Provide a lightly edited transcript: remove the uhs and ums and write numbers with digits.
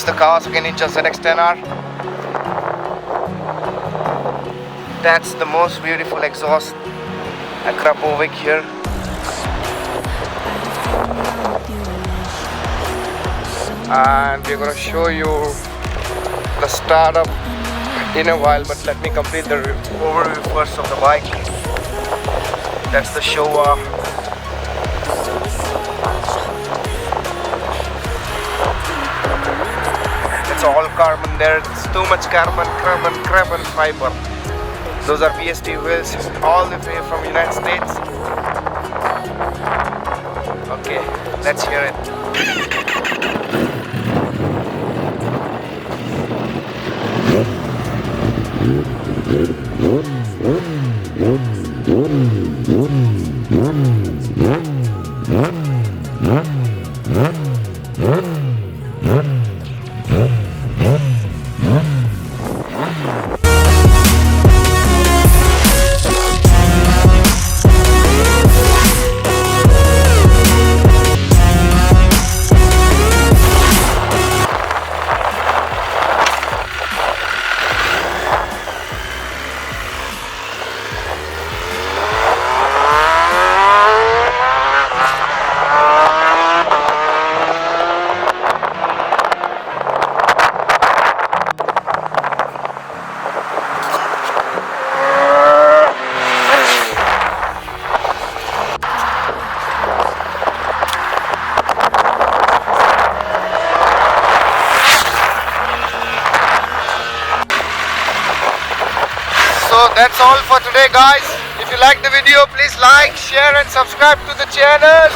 is the Kawasaki Zx10r. That's the most beautiful exhaust, akrapovic here. And we're gonna show you the startup in a while, but let me complete the overview first of the bike. That's the Showa. It's all carbon there. It's too much carbon fiber. Those are PST wheels, all the way from United States. Okay, let's hear it. So that's all for today, guys. If you like the video, please like, share and subscribe to the channel.